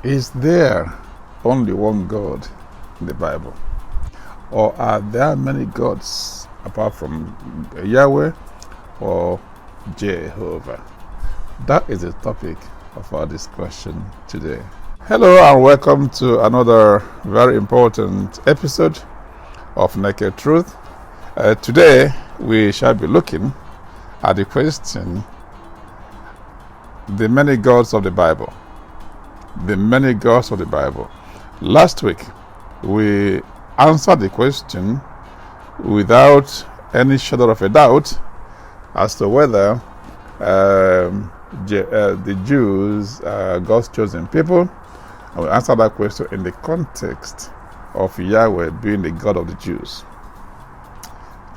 Is there only one God in the Bible? Or are there many gods apart from Yahweh or Jehovah? That is the topic of our discussion today. Hello and welcome to another very important episode of Naked Truth. Today we shall be looking at the question, the many gods of the Bible. The many gods of the Bible. Last week we answered the question without any shadow of a doubt as to whether the Jews are God's chosen people. And we answered that question in the context of Yahweh being the God of the Jews.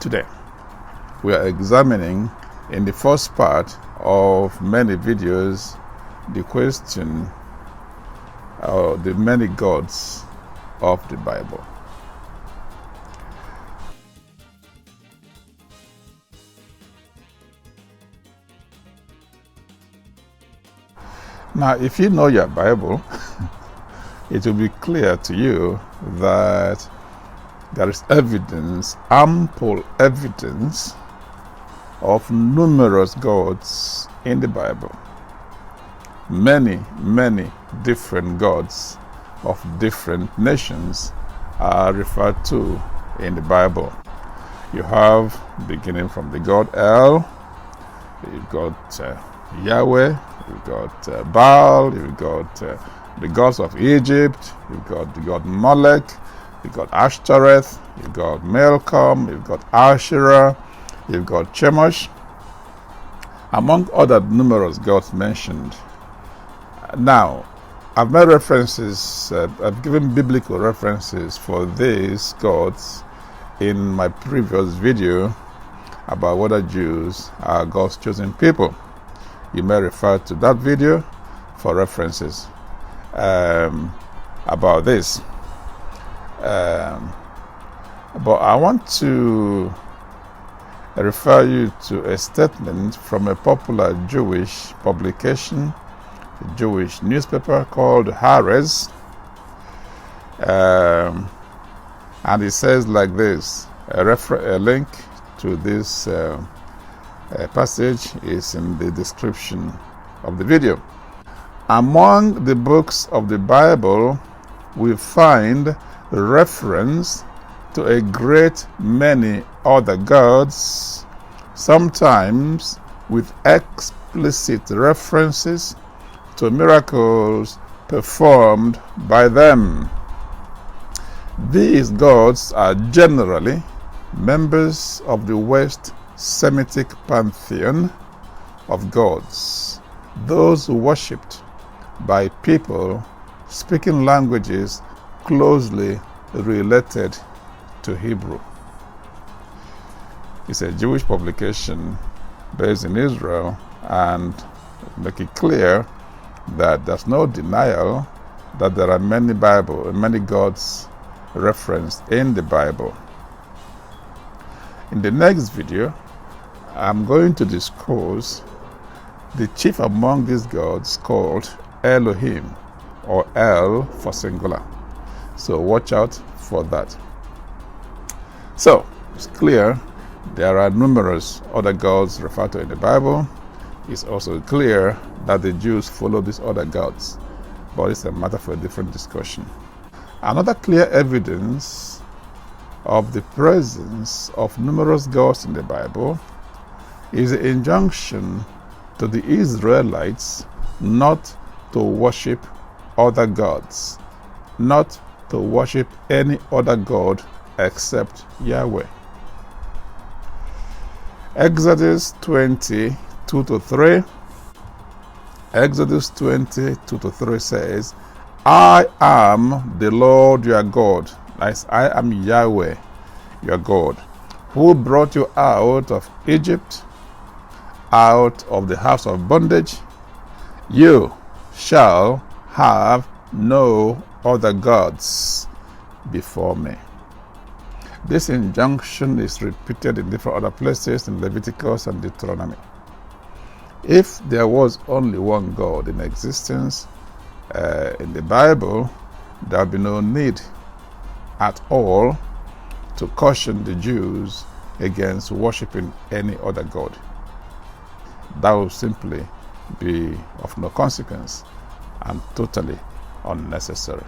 Today, we are examining in the first part of many videos the question of the many gods of the Bible. Now, if you know your Bible, it will be clear to you that there is evidence, ample evidence, of numerous gods in the Bible. Many different gods of different nations are referred to in the Bible. You have, beginning from the god El, you've got Yahweh, you've got Baal, you've got the gods of Egypt, you've got the god Molech, you've got Ashtoreth, you've got Milcom, you've got Asherah, you've got Chemosh, among other numerous gods mentioned. Now, I've made references, I've given biblical references for these gods in my previous video about whether Jews are God's chosen people. You may refer to that video for references about this. But I want to refer you to a statement from a popular Jewish publication, a Jewish newspaper called Haaretz. And it says like this, a link to this passage is in the description of the video. Among the books of the Bible, we find reference to a great many other gods, sometimes with explicit references to miracles performed by them. These gods are generally members of the West Semitic pantheon of gods, those worshipped by people speaking languages closely related to Hebrew. It's a Jewish publication based in Israel, and make it clear that there's no denial that there are many gods referenced in the Bible. In the next video, I'm going to discuss the chief among these gods called Elohim, or El for singular. So watch out for that. So it's clear there are numerous other gods referred to in the Bible. It's also clear that the Jews follow these other gods, but it's a matter for a different discussion. Another clear evidence of the presence of numerous gods in the Bible is the injunction to the Israelites not to worship other gods, not to worship any other god except Yahweh. Exodus 20:2-3. Exodus 20:2-3 says, I am the Lord your God. As I am Yahweh your God, who brought you out of Egypt, out of the house of bondage. You shall have no other gods before me. This injunction is repeated in different other places in Leviticus and Deuteronomy. If there was only one God in existence, in the Bible, there will be no need at all to caution the Jews against worshiping any other god. That will simply be of no consequence and totally unnecessary.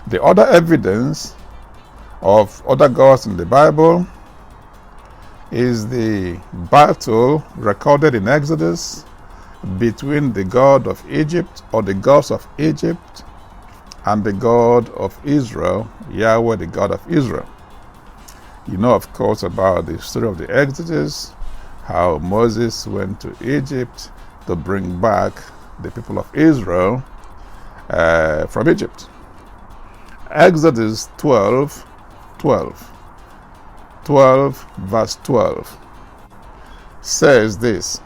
The other evidence of other gods in the Bible is the battle recorded in Exodus between the god of Egypt, or the gods of Egypt, and the God of Israel, Yahweh, the God of Israel. You know, of course, about the story of the Exodus, how Moses went to Egypt to bring back the people of Israel from Egypt. Exodus 12 verse 12 says this,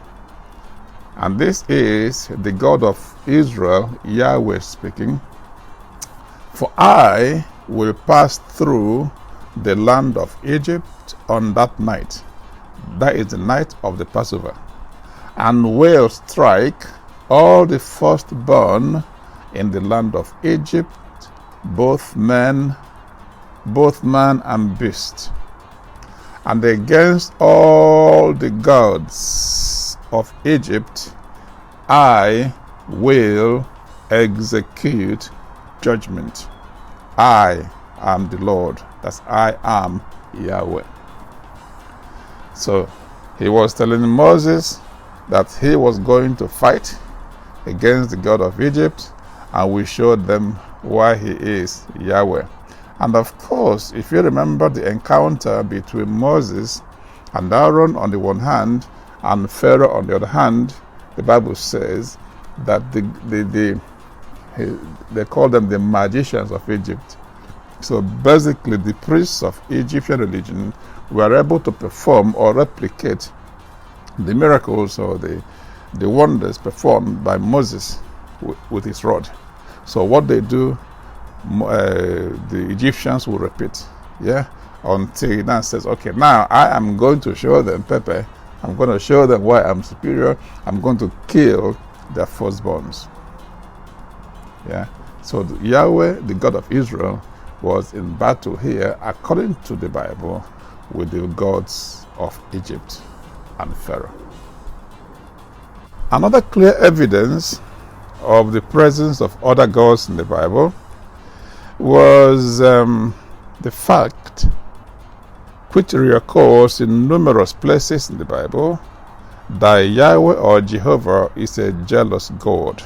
and this is the God of Israel, Yahweh speaking, "For I will pass through the land of Egypt on that night," that is the night of the Passover, "and will strike all the firstborn in the land of Egypt, both man and beast. And against all the gods of Egypt I will execute judgment. I am the Lord." That's I am Yahweh. So he was telling Moses that he was going to fight against the God of Egypt, and we showed them why he is Yahweh. And of course, if you remember the encounter between Moses and Aaron on the one hand and Pharaoh on the other hand, the Bible says that they call them the magicians of Egypt. So basically, the priests of Egyptian religion were able to perform or replicate the miracles or the wonders performed by Moses with his rod. So what they do, the Egyptians will repeat, until he now says, okay, now I am going to show them, Pepe, I'm going to show them why I'm superior. I'm going to kill their firstborns. So Yahweh, the God of Israel, was in battle here, according to the Bible, with the gods of Egypt and Pharaoh. Another clear evidence of the presence of other gods in the Bible was the fact, which reoccurs in numerous places in the Bible, that Yahweh or Jehovah is a jealous God.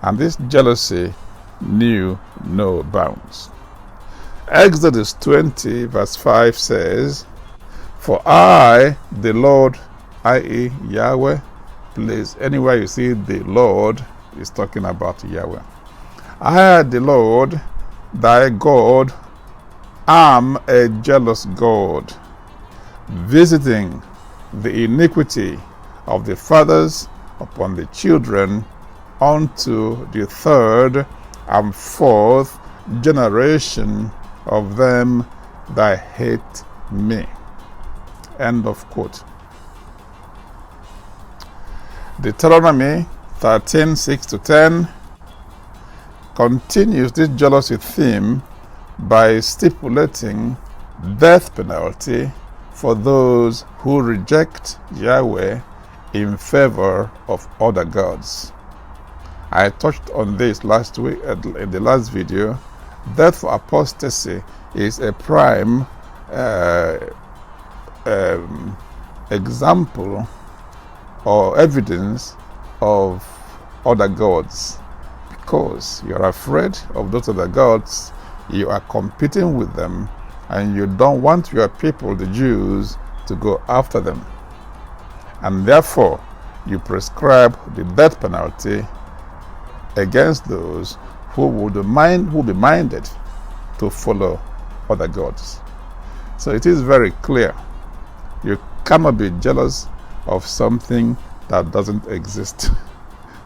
And this jealousy knew no bounds. Exodus 20 verse 5 says, "For I, the Lord," i.e. Yahweh, please, anywhere you see the Lord, is talking about Yahweh. "I, the Lord, thy God, am a jealous God, visiting the iniquity of the fathers upon the children unto the third and fourth generation of them that hate me." End of quote. Deuteronomy 13:6-10 continues this jealousy theme by stipulating death penalty for those who reject Yahweh in favor of other gods. I touched on this last week in the last video. Death for apostasy is a prime example or evidence of other gods, because you're afraid of those other gods, you are competing with them, and you don't want your people, the Jews, to go after them, and therefore you prescribe the death penalty against those who will be minded to follow other gods. So it is very clear, you cannot be jealous of something that doesn't exist.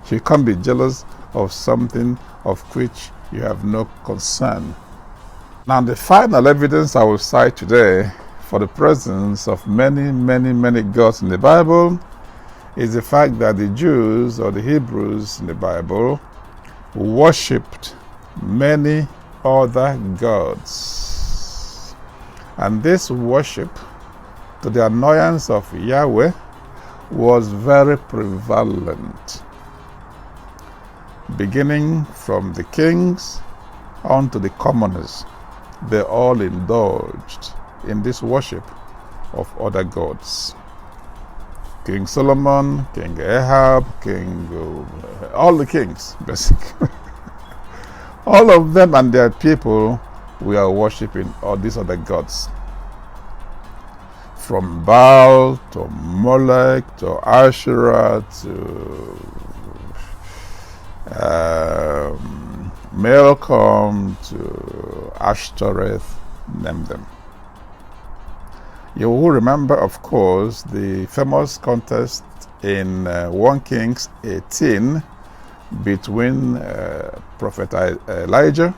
You can't be jealous of something of which you have no concern. Now, the final evidence I will cite today for the presence of many gods in the Bible is the fact that the Jews or the Hebrews in the Bible worshipped many other gods. And this worship, to the annoyance of Yahweh, was very prevalent. Beginning from the kings on to the commoners, they all indulged in this worship of other gods. King Solomon, King Ahab, all the kings, basically. All of them and their people were worshipping all these other gods. From Baal to Molech to Asherah to Milcom to Ashtoreth, name them. You will remember, of course, the famous contest in 1 Kings 18 between Prophet Elijah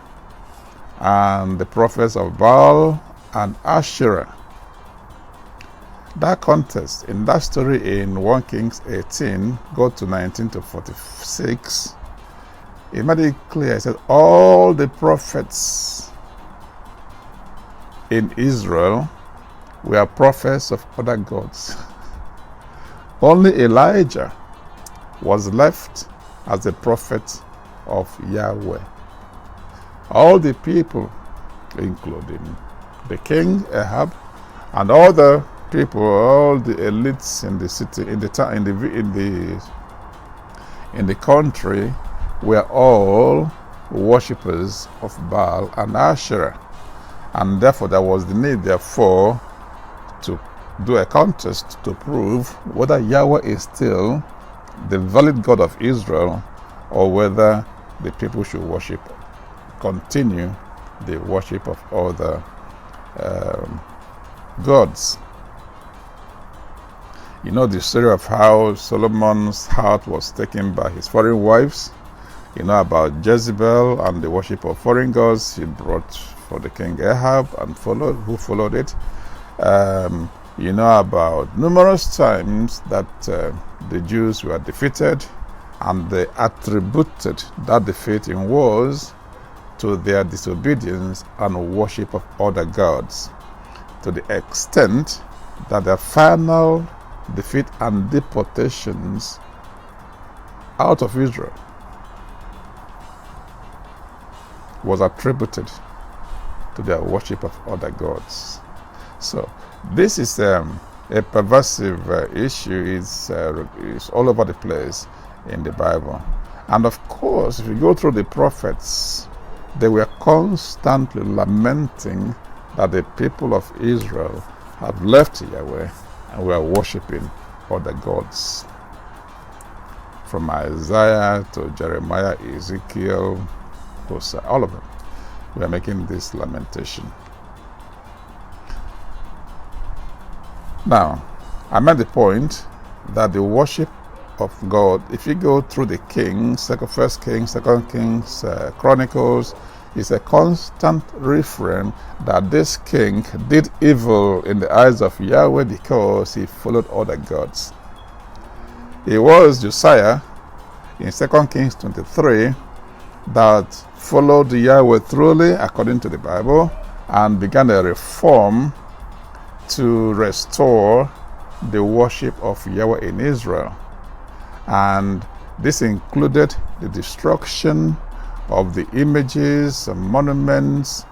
and the prophets of Baal and Asherah. That contest, in that story in 1 Kings 18, go to 19 to 46, it made it clear. It said all the prophets in Israel were prophets of other gods. Only Elijah was left as a prophet of Yahweh. All the people, including the king Ahab and other people, all the elites in the city, in the town, in the country, were all worshippers of Baal and Asherah, and therefore there was the need, therefore, to do a contest to prove whether Yahweh is still the valid God of Israel, or whether the people should continue the worship of other gods. You know the story of how Solomon's heart was taken by his foreign wives. You know about Jezebel and the worship of foreign gods he brought for the king Ahab and who followed it. You know about numerous times that the Jews were defeated, and they attributed that defeat in wars to their disobedience and worship of other gods, to the extent that their final defeat and deportations out of Israel was attributed to their worship of other gods. So this is a pervasive issue. It's all over the place in the Bible. And of course, if you go through the prophets, they were constantly lamenting that the people of Israel have left Yahweh and were worshipping other gods. From Isaiah to Jeremiah, Ezekiel, Hosea, all of them were making this lamentation. Now, I made the point that the worship of God, if you go through the Kings, 1 Kings, 2 Kings, Chronicles, is a constant refrain that this king did evil in the eyes of Yahweh because he followed other gods. It was Josiah in 2 Kings 23 that followed Yahweh truly according to the Bible and began a reform to restore the worship of Yahweh in Israel. And this included the destruction of the images and monuments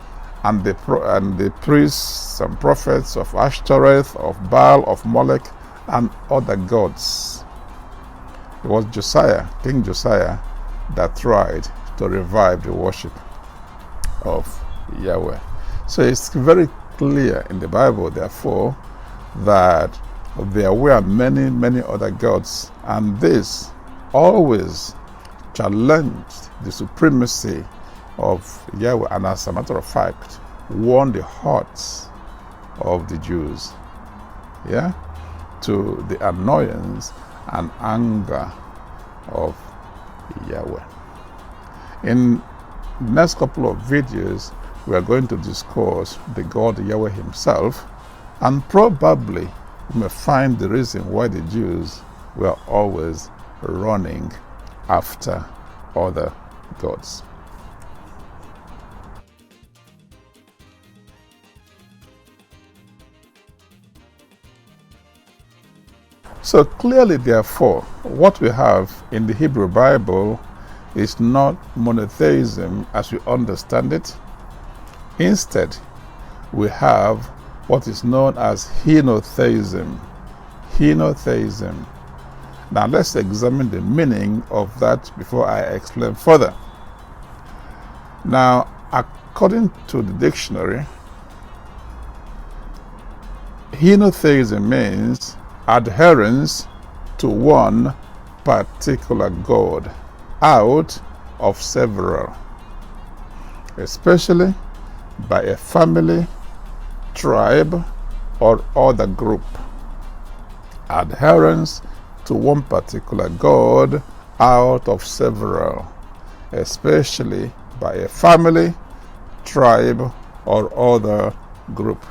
and the priests and prophets of Ashtoreth, of Baal, of Molech, and other gods. It was Josiah, King Josiah, that tried to revive the worship of Yahweh. So it's very clear in the Bible, therefore, that there were many, many other gods, and this always challenged the supremacy of Yahweh, and as a matter of fact, won the hearts of the Jews, to the annoyance and anger of Yahweh. In the next couple of videos, we are going to discuss the God Yahweh himself, and probably we may find the reason why the Jews were always running after other gods. So clearly, therefore, what we have in the Hebrew Bible is not monotheism as we understand it. Instead, we have what is known as henotheism. Henotheism. Now let's examine the meaning of that before I explain further. Now, according to the dictionary, henotheism means adherence to one particular god out of several, especially by a family, tribe, or other group. Adherence to one particular god out of several, especially by a family, tribe, or other group.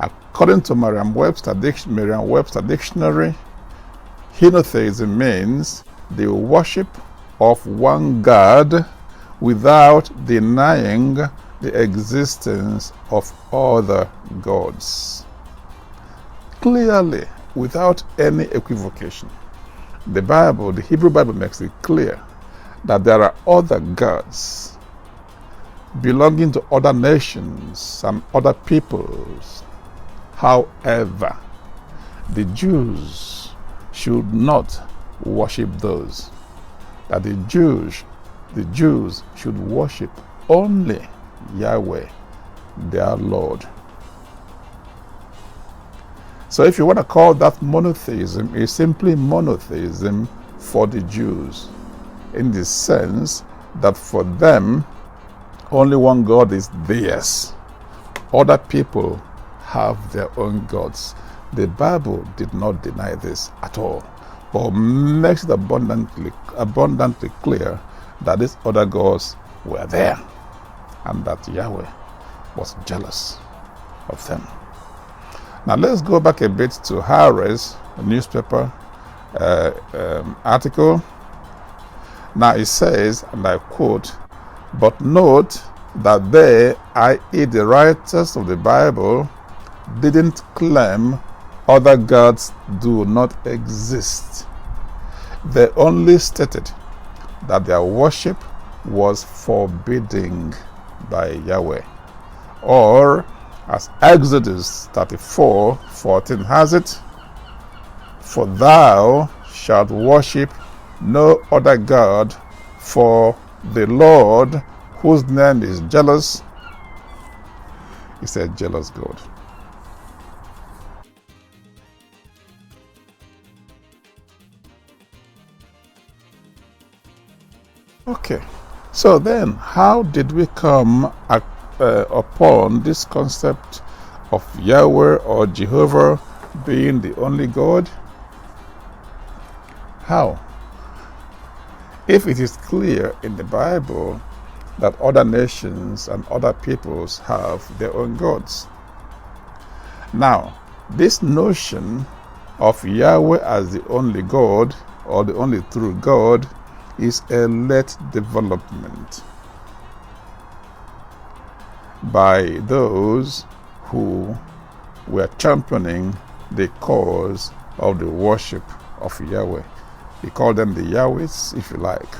According to Merriam-Webster Dictionary, henotheism means the worship of one God without denying the existence of other gods. Clearly, without any equivocation, the Hebrew Bible makes it clear that there are other gods belonging to other nations and other peoples. However, the Jews should not worship those. That the Jews should worship only Yahweh, their Lord. So if you want to call that monotheism, it's simply monotheism for the Jews, in the sense that for them, only one God is theirs. Other people have their own gods. The Bible did not deny this at all, but makes it abundantly clear that these other gods were there and that Yahweh was jealous of them. Now let's go back a bit to Harris newspaper article. Now it says, and I quote, "But note that they, i.e. the writers of the Bible, didn't claim other gods do not exist. They only stated that their worship was forbidden by Yahweh." Or, as Exodus 34:14 has it, "For thou shalt worship no other God, for the Lord, whose name is jealous, is a jealous God." Okay, so then how did we come upon this concept of Yahweh or Jehovah being the only God? How? If it is clear in the Bible that other nations and other peoples have their own gods. Now, this notion of Yahweh as the only God or the only true God is a late development by those who were championing the cause of the worship of Yahweh. We call them the Yahwehs, if you like.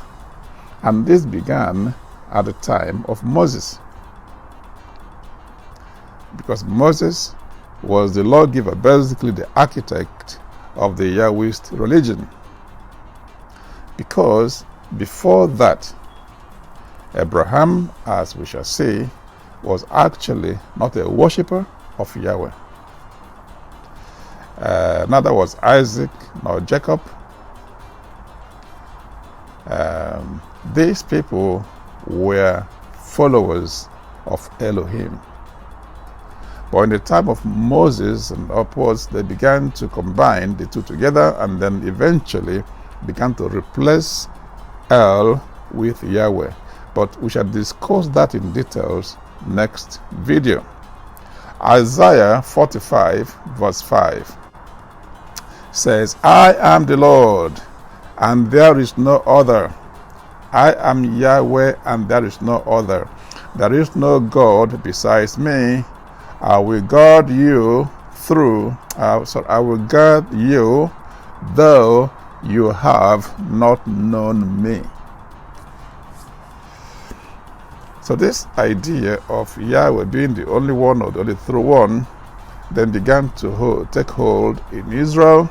And this began at the time of Moses, because Moses was the lawgiver, basically the architect of the Yahwist religion. Because before that, Abraham, as we shall see, was actually not a worshipper of Yahweh. Neither was Isaac nor Jacob. These people were followers of Elohim. But in the time of Moses and upwards, they began to combine the two together and then eventually began to replace El with Yahweh. But we shall discuss that in details next video. Isaiah 45 verse 5 says, I am the Lord, and there is no other. I am Yahweh, and there is no other. There is no God besides me. I will guard you I will guard you, though you have not known me. So this idea of Yahweh being the only one or the only true one then began to take hold in Israel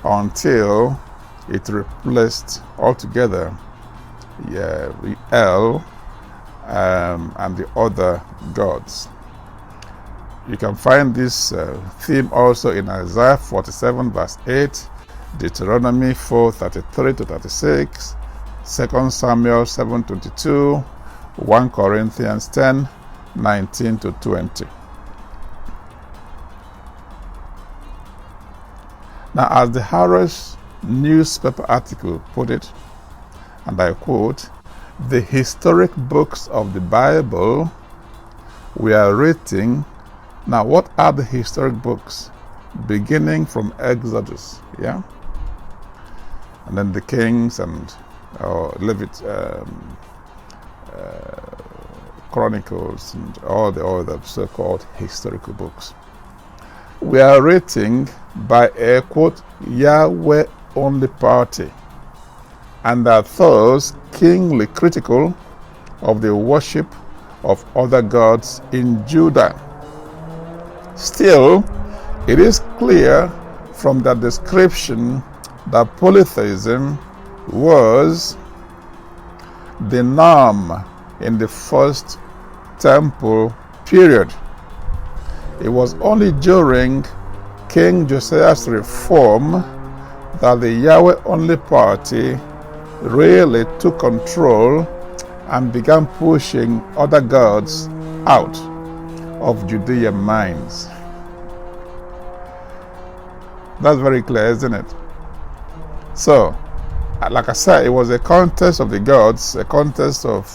until it replaced altogether El and the other gods. You can find this theme also in Isaiah 47 verse 8, Deuteronomy 4:33 to 36, 2 Samuel 7:22, 1 Corinthians 10:19 to 20. Now, as the Harris newspaper article put it, and I quote, the historic books of the Bible were written. Now, what are the historic books? Beginning from Exodus, yeah? And then the Kings and Chronicles and all the other so-called historical books were written by a, quote, Yahweh only party, and are thus keenly critical of the worship of other gods in Judah. Still, it is clear from the description that polytheism was the norm in the first temple period. It was only during King Josiah's reform that the Yahweh only party really took control and began pushing other gods out of Judean minds. That's very clear, isn't it? So, like I said, it was a contest of the gods, a contest of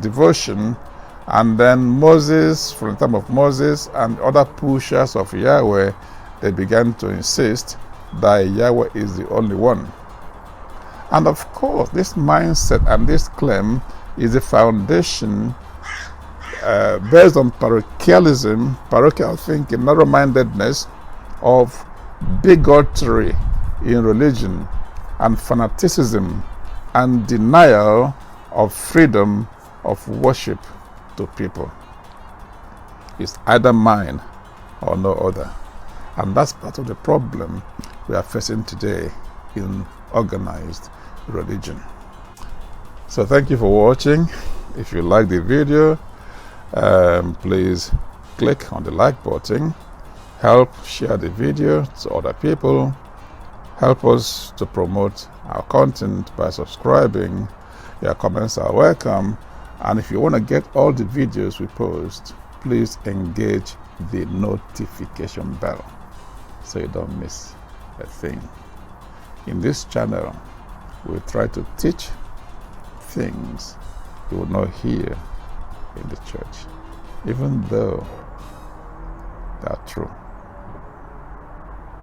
devotion, and then Moses, from the time of Moses and other pushers of Yahweh, they began to insist that Yahweh is the only one. And of course, this mindset and this claim is the foundation based on parochialism, parochial thinking, narrow-mindedness, of bigotry in religion, and fanaticism, and denial of freedom of worship to people. It's either mine or no other. And that's part of the problem we are facing today in organized religion. So thank you for watching. If you like the video, please click on the like button. Help share the video to other people. Help us to promote our content by subscribing. Your comments are welcome. And if you want to get all the videos we post, please engage the notification bell so you don't miss a thing. In this channel, we try to teach things you will not hear in the church, even though they are true.